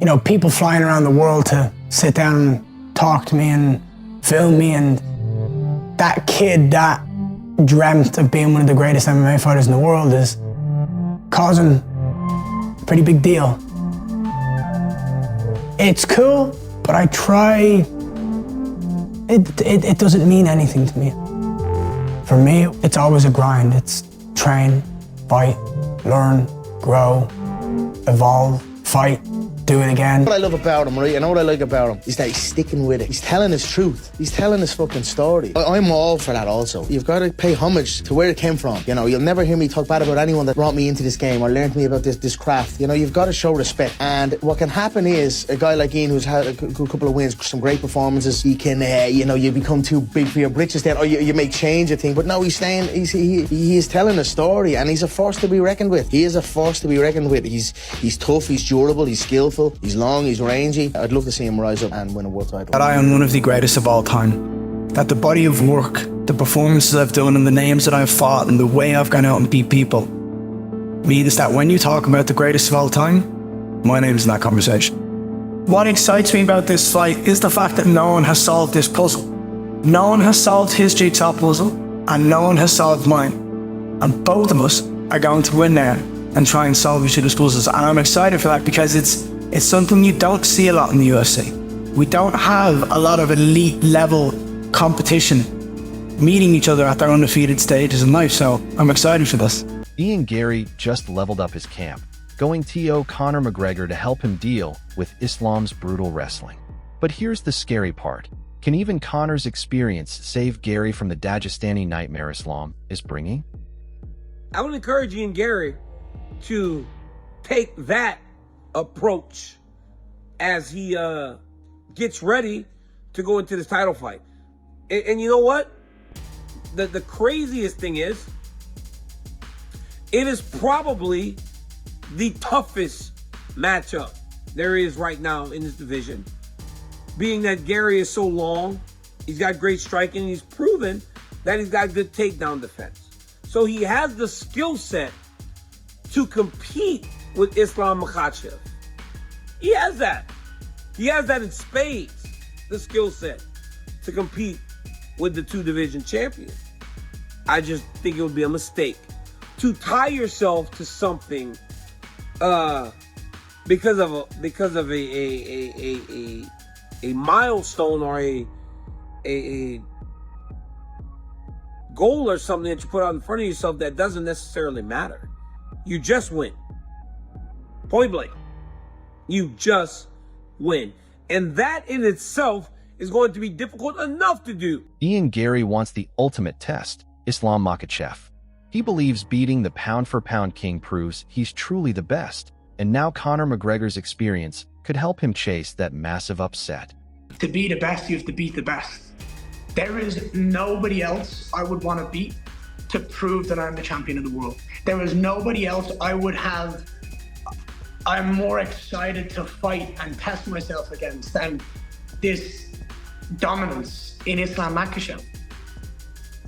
you know, people flying around the world to sit down and talk to me and film me, and that kid that dreamt of being one of the greatest MMA fighters in the world is causing a pretty big deal. It's cool, but I try, it doesn't mean anything to me. For me, it's always a grind. It's train, fight, learn, grow, evolve, fight, do it again. What I love about him, right? I know what I like about him is that he's sticking with it. He's telling his truth. He's telling his fucking story. I'm all for that also. You've got to pay homage to where it came from. You know, you'll never hear me talk bad about anyone that brought me into this game or learned me about this craft. You know, you've got to show respect. And what can happen is a guy like Ian who's had a good couple of wins, some great performances, he can, you know, you become too big for your britches then, or you make change a thing. But no, he's saying, he is telling a story, and he's a force to be reckoned with. He is a force to be reckoned with. He's tough, he's durable, he's skillful, he's long, he's rangy. I'd love to see him rise up and win a world title. That I am one of the greatest of all time. That the body of work, the performances I've done, and the names that I've fought, and the way I've gone out and beat people means that when you talk about the greatest of all time, my name's in that conversation. What excites me about this fight is the fact that no one has solved this puzzle. No one has solved his jigsaw puzzle, and no one has solved mine. And both of us are going to win now and try and solve each other's puzzles. And I'm excited for that because it's something you don't see a lot in the UFC. We don't have a lot of elite level competition meeting each other at their undefeated stages in life, so I'm excited for this. Ian Garry just leveled up his camp, going TO Conor McGregor to help him deal with Islam's brutal wrestling. But here's the scary part. Can even Conor's experience save Garry from the Dagestani nightmare Islam is bringing? I would encourage Ian Garry to take that approach as he gets ready to go into this title fight. And you know what? The craziest thing is, it is probably the toughest matchup there is right now in this division. Being that Garry is so long, he's got great striking, he's proven that he's got good takedown defense. So he has the skill set to compete with Islam Makhachev. He has that. He has that in spades, the skill set to compete with the two division champions. I just think it would be a mistake to tie yourself to something because of a milestone or a goal or something that you put out in front of yourself that doesn't necessarily matter. You just win. Point blank. You just win. And that in itself is going to be difficult enough to do. Ian Garry wants the ultimate test, Islam Makhachev. He believes beating the pound-for-pound king proves he's truly the best, and now Conor McGregor's experience could help him chase that massive upset. To be the best, you have to beat the best. There is nobody else I would want to beat to prove that I'm the champion of the world. There is nobody else I'm more excited to fight and test myself against than this dominance in Islam Makhachev.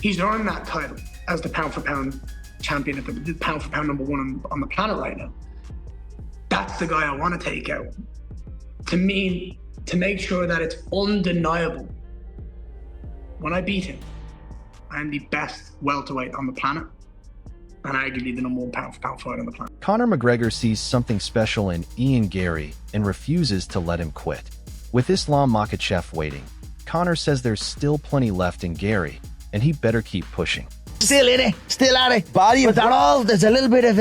He's earned that title as the pound-for-pound champion, at the pound-for-pound number one on the planet right now. That's the guy I want to take out. To me, to make sure that it's undeniable, when I beat him, I'm the best welterweight on the planet, and arguably the number one pound-for-pound fighter on the planet. Conor McGregor sees something special in Ian Garry and refuses to let him quit. With Islam Makhachev waiting, Conor says there's still plenty left in Garry, and he better keep pushing. Still in it, still at it. Body, but there's a little bit of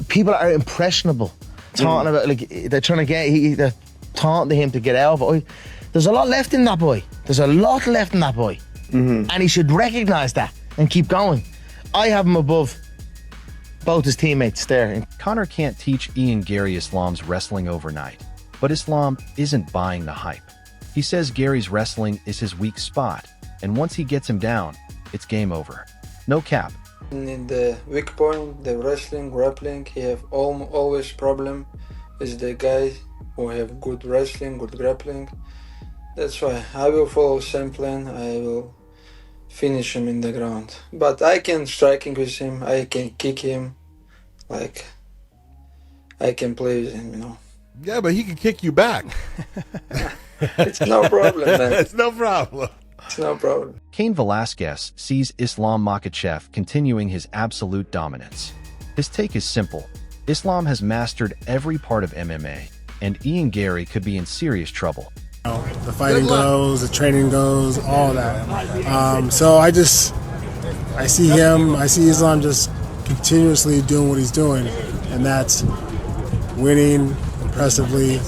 people are impressionable, talking about, like, they're trying to they're taunting him to get out of it. There's a lot left in that boy. There's a lot left in that boy, and he should recognise that and keep going. I have him above both his teammates there. Conor can't teach Ian Garry Islam's wrestling overnight, but Islam isn't buying the hype. He says Garry's wrestling is his weak spot, and once he gets him down, it's game over. No cap. In the weak point, the wrestling, grappling, he have always problem with the guys who have good wrestling, good grappling. That's why I will follow same plan. I will finish him in the ground. But I can striking with him, I can kick him, like I can play with him, you know. Yeah, but he can kick you back. It's no problem, man. It's no problem. It's no problem. Cain Velasquez sees Islam Makhachev continuing his absolute dominance. His take is simple. Islam has mastered every part of MMA, and Ian Garry could be in serious trouble. The fighting goes, the training goes, all that. So I see Islam just continuously doing what he's doing, and that's winning impressively.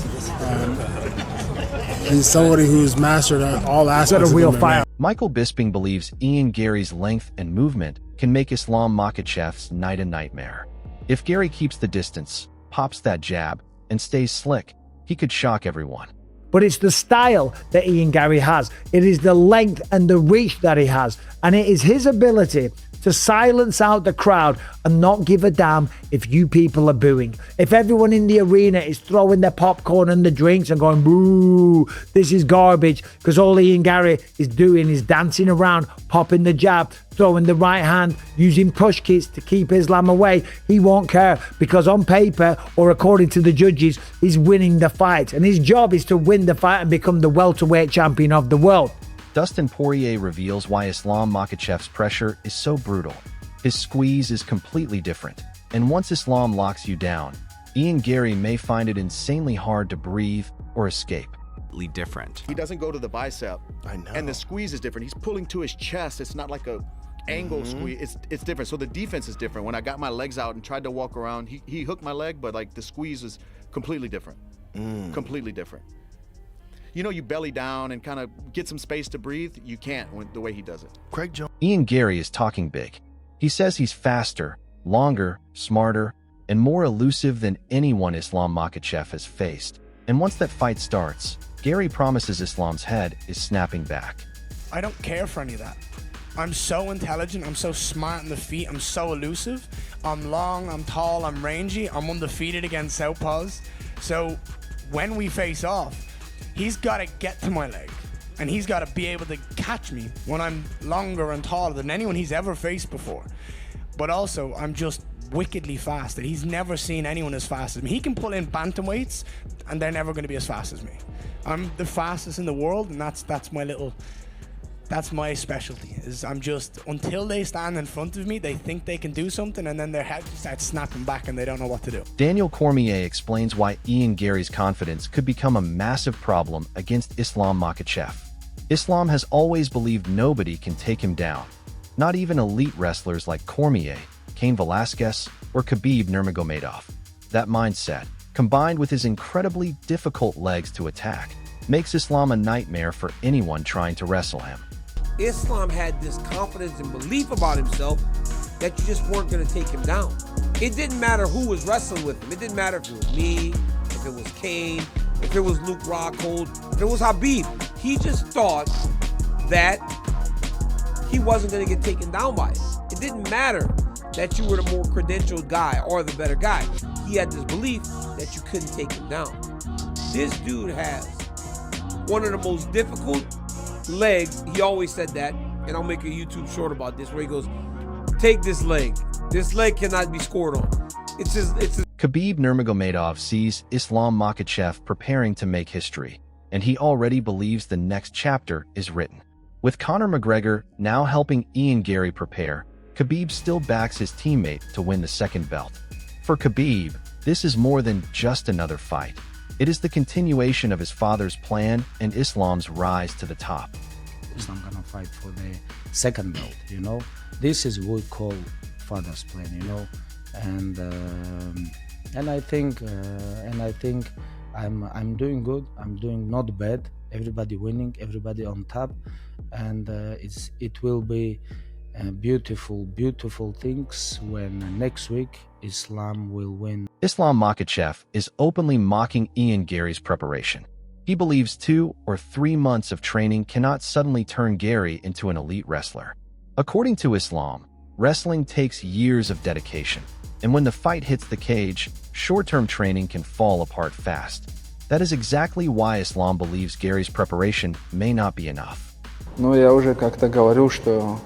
He's somebody who's mastered all aspects of MMA. Michael Bisping believes Ian Garry's length and movement can make Islam Makhachev's night a nightmare. If Garry keeps the distance, pops that jab, and stays slick, he could shock everyone. But it's the style that Ian Garry has. It is the length and the reach that he has. And it is his ability to silence out the crowd and not give a damn if you people are booing. If everyone in the arena is throwing their popcorn and the drinks and going, boo, this is garbage, because all Ian Garry is doing is dancing around, popping the jab, throwing the right hand, using push kicks to keep Islam away, he won't care, because on paper, or according to the judges, he's winning the fight. And his job is to win the fight and become the welterweight champion of the world. Dustin Poirier reveals why Islam Makhachev's pressure is so brutal. His squeeze is completely different, and once Islam locks you down, Ian Garry may find it insanely hard to breathe or escape. Different. He doesn't go to the bicep. I know. And the squeeze is different. He's pulling to his chest. It's not like a angle squeeze. It's different. So the defense is different. When I got my legs out and tried to walk around, he hooked my leg, but like the squeeze is completely different. Completely different. You know, you belly down and kind of get some space to breathe. You can't the way he does it. Craig Jones. Ian Garry is talking big. He says he's faster, longer, smarter, and more elusive than anyone Islam Makhachev has faced. And once that fight starts, Garry promises Islam's head is snapping back. I don't care for any of that. I'm so intelligent, I'm so smart on the feet, I'm so elusive. I'm long, I'm tall, I'm rangy, I'm undefeated against southpaws. So when we face off, he's got to get to my leg, and he's got to be able to catch me when I'm longer and taller than anyone he's ever faced before. But also, I'm just wickedly fast, that he's never seen anyone as fast as me. He can pull in bantamweights, and they're never going to be as fast as me. I'm the fastest in the world, and that's my specialty. Is I'm just, until they stand in front of me, they think they can do something, and then their head starts snapping back and they don't know what to do. Daniel Cormier explains why Ian Garry's confidence could become a massive problem against Islam Makhachev. Islam has always believed nobody can take him down. Not even elite wrestlers like Cormier, Cain Velasquez, or Khabib Nurmagomedov. That mindset, combined with his incredibly difficult legs to attack, makes Islam a nightmare for anyone trying to wrestle him. Islam had this confidence and belief about himself that you just weren't going to take him down. It didn't matter who was wrestling with him. It didn't matter if it was me, if it was Cain, if it was Luke Rockhold, if it was Khabib. He just thought that he wasn't going to get taken down by it. It didn't matter that you were the more credentialed guy or the better guy. He had this belief that you couldn't take him down. This dude has one of the most difficult legs. He always said that, and I'll make a YouTube short about this where he goes, take this leg. This leg cannot be scored on. It's his. Khabib Nurmagomedov sees Islam Makhachev preparing to make history, and he already believes the next chapter is written. With Conor McGregor now helping Ian Garry prepare, Khabib still backs his teammate to win the second belt. For Khabib, this is more than just another fight. It is the continuation of his father's plan and Islam's rise to the top. Islam gonna fight for the second belt, you know. This is what we call father's plan, you know. And I think I'm doing good. I'm doing not bad. Everybody winning, everybody on top, and it will be beautiful things when next week Islam will win. Islam Makhachev is openly mocking Ian Garry's preparation. He believes 2 or 3 months of training cannot suddenly turn Garry into an elite wrestler. According to Islam, wrestling takes years of dedication, and when the fight hits the cage, short-term training can fall apart fast. That is exactly why Islam believes Garry's preparation may not be enough. Ну, я уже как-то говорил, что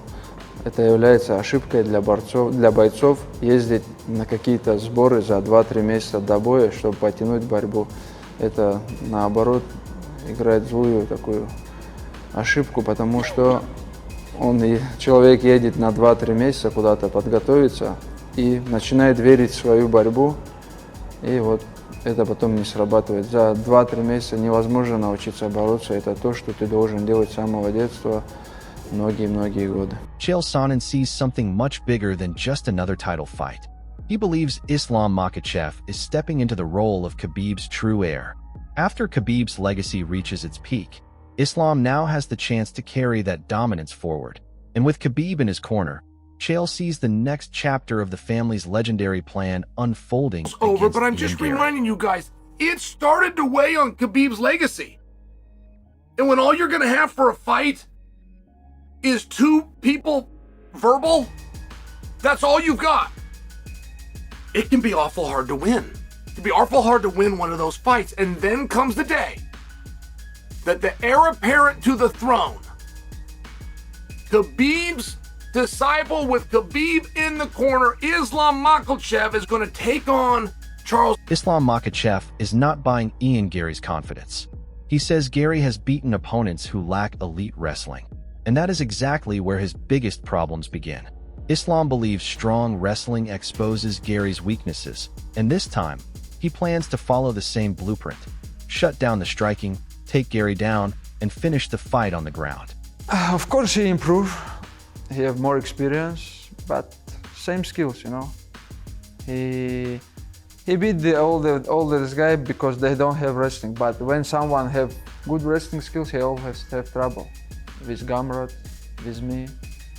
это является ошибкой для бойцов ездить на какие-то сборы за 2-3 месяца до боя, чтобы потянуть борьбу. это наоборот играет злую такую ошибку, потому что человек едет на 2-3 месяца куда-то подготовиться и начинает верить в свою борьбу, и вот это потом не срабатывает. За 2-3 месяца невозможно научиться бороться. Это то, что ты должен делать с самого детства многие-многие годы. Chael Sonnen sees something much bigger than just another title fight. He believes Islam Makhachev is stepping into the role of Khabib's true heir. After Khabib's legacy reaches its peak, Islam now has the chance to carry that dominance forward. And with Khabib in his corner, Chael sees the next chapter of the family's legendary plan unfolding. It's over, but I'm just reminding you guys, it started to weigh on Khabib's legacy. And when all you're going to have for a fight is two people verbal, that's all you've got. It can be awful hard to win. It can be awful hard to win one of those fights. And then comes the day that the heir apparent to the throne, Khabib's disciple with Khabib in the corner, Islam Makhachev, is going to take on Charles. Islam Makhachev is not buying Ian Garry's confidence. He says Garry has beaten opponents who lack elite wrestling. And that is exactly where his biggest problems begin. Islam believes strong wrestling exposes Garry's weaknesses, and this time, he plans to follow the same blueprint. Shut down the striking, take Garry down, and finish the fight on the ground. Of course he improved. He have more experience, but same skills, you know. He beat all this guy because they don't have wrestling. But when someone have good wrestling skills, he always have trouble. With Gamrot, with me,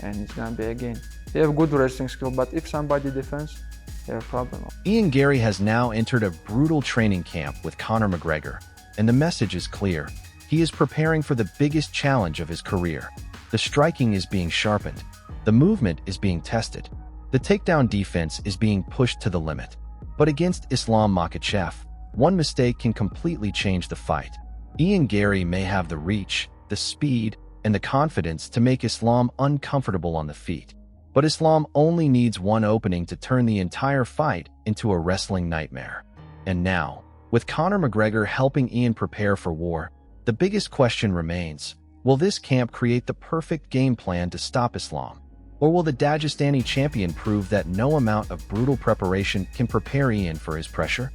and it's gonna be again. He have good wrestling skill, but if somebody defends, they have problem. Ian Garry has now entered a brutal training camp with Conor McGregor, and the message is clear. He is preparing for the biggest challenge of his career. The striking is being sharpened. The movement is being tested. The takedown defense is being pushed to the limit. But against Islam Makhachev, one mistake can completely change the fight. Ian Garry may have the reach, the speed, and the confidence to make Islam uncomfortable on the feet. But Islam only needs one opening to turn the entire fight into a wrestling nightmare. And now, with Conor McGregor helping Ian prepare for war, the biggest question remains, will this camp create the perfect game plan to stop Islam? Or will the Dagestani champion prove that no amount of brutal preparation can prepare Ian for his pressure?